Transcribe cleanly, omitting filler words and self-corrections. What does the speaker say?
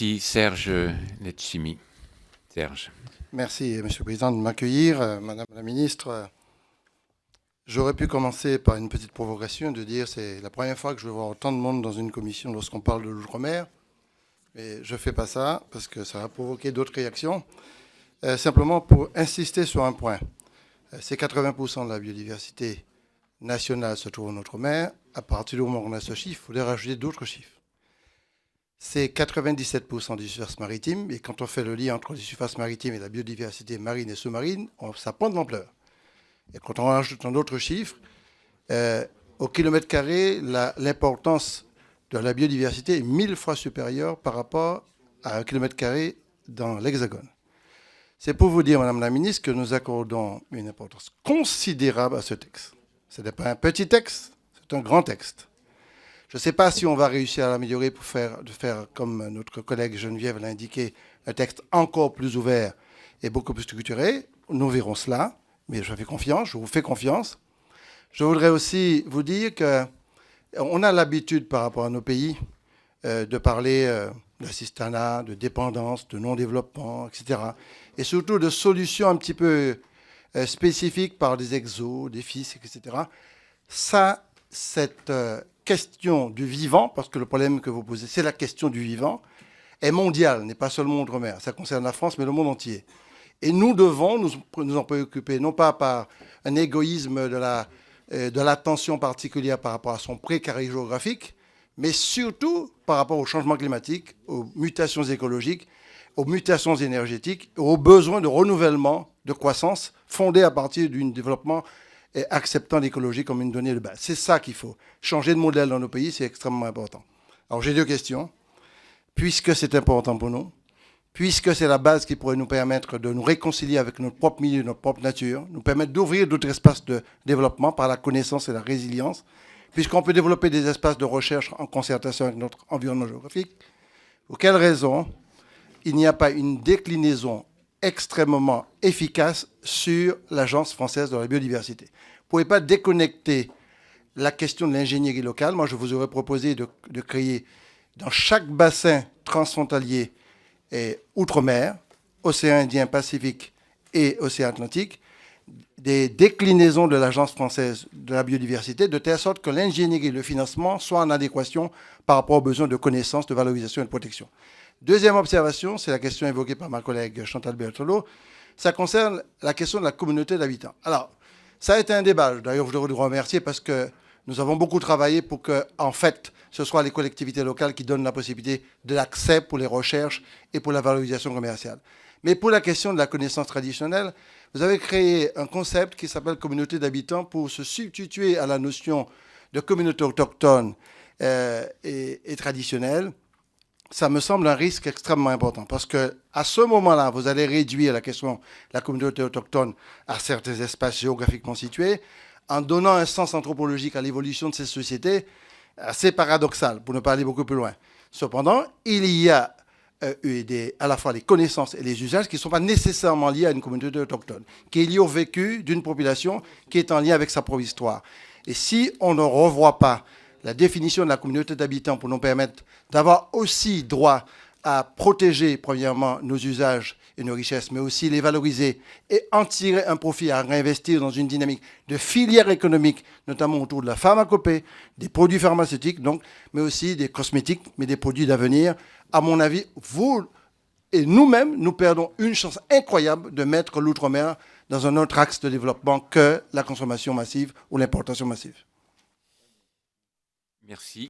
Merci Serge Letchimy. Serge. Merci, Monsieur le Président, de m'accueillir. Madame la Ministre, j'aurais pu commencer par une petite provocation de dire c'est la première fois que je vais voir autant de monde dans une commission lorsqu'on parle de l'outre-mer. Mais je ne fais pas ça parce que ça va provoquer d'autres réactions. Simplement pour insister sur un point. C'est 80% de la biodiversité nationale se trouve en outre-mer. À partir du moment où on a ce chiffre, il faudrait rajouter d'autres chiffres. C'est 97% des surfaces maritimes. Et quand on fait le lien entre les surfaces maritimes et la biodiversité marine et sous-marine, ça prend de l'ampleur. Et quand on rajoute un autre chiffre, au kilomètre carré, l'importance de la biodiversité est 1000 fois supérieure par rapport à un kilomètre carré dans l'Hexagone. C'est pour vous dire, Madame la Ministre, que nous accordons une importance considérable à ce texte. Ce n'est pas un petit texte, c'est un grand texte. Je ne sais pas si on va réussir à l'améliorer pour faire, comme notre collègue Geneviève l'a indiqué, un texte encore plus ouvert et beaucoup plus structuré. Nous verrons cela, mais je vous fais confiance. Je voudrais aussi vous dire qu'on a l'habitude par rapport à nos pays de parler d'assistanat, de dépendance, de non-développement, etc. Et surtout de solutions un petit peu spécifiques par des exos, des fils, etc. Ça, cette question du vivant, parce que le problème que vous posez, c'est la question du vivant, est mondiale, n'est pas seulement outre-mer. Ça concerne la France, mais le monde entier. Et nous devons nous en préoccuper, non pas par un égoïsme de l'attention particulière par rapport à son précaré géographique, mais surtout par rapport au changement climatique, aux mutations écologiques, aux mutations énergétiques, aux besoins de renouvellement, de croissance, fondés à partir d'un développement acceptant l'écologie comme une donnée de base. C'est ça qu'il faut. Changer de modèle dans nos pays, c'est extrêmement important. Alors j'ai deux questions. Puisque c'est important pour nous, puisque c'est la base qui pourrait nous permettre de nous réconcilier avec notre propre milieu, notre propre nature, nous permettre d'ouvrir d'autres espaces de développement par la connaissance et la résilience, puisqu'on peut développer des espaces de recherche en concertation avec notre environnement géographique, pour quelle raison il n'y a pas une déclinaison extrêmement efficace sur l'Agence française de la biodiversité? Vous ne pouvez pas déconnecter la question de l'ingénierie locale. Moi, je vous aurais proposé de créer dans chaque bassin transfrontalier et outre-mer, océan Indien, Pacifique et océan Atlantique, des déclinaisons de l'Agence française de la biodiversité, de telle sorte que l'ingénierie et le financement soient en adéquation par rapport aux besoins de connaissance, de valorisation et de protection. Deuxième observation, c'est la question évoquée par ma collègue Chantal Berthelot, ça concerne la question de la communauté d'habitants. Alors, ça a été un débat. D'ailleurs, je voudrais vous remercier parce que nous avons beaucoup travaillé pour que, en fait, ce soit les collectivités locales qui donnent la possibilité de l'accès pour les recherches et pour la valorisation commerciale. Mais pour la question de la connaissance traditionnelle, vous avez créé un concept qui s'appelle communauté d'habitants pour se substituer à la notion de communauté autochtone et traditionnelle. Ça me semble un risque extrêmement important parce qu'à ce moment-là, vous allez réduire la question de la communauté autochtone à certains espaces géographiquement situés en donnant un sens anthropologique à l'évolution de ces sociétés assez paradoxal, pour ne pas aller beaucoup plus loin. Cependant, il y a à la fois les connaissances et les usages qui ne sont pas nécessairement liés à une communauté autochtone, qui est liée au vécu d'une population qui est en lien avec sa propre histoire. Et si on ne revoit pas la définition de la communauté d'habitants pour nous permettre d'avoir aussi droit à protéger, premièrement, nos usages et nos richesses, mais aussi les valoriser et en tirer un profit à réinvestir dans une dynamique de filière économique, notamment autour de la pharmacopée, des produits pharmaceutiques, donc, mais aussi des cosmétiques, mais des produits d'avenir. À mon avis, vous et nous-mêmes, nous perdons une chance incroyable de mettre l'outre-mer dans un autre axe de développement que la consommation massive ou l'importation massive. Merci.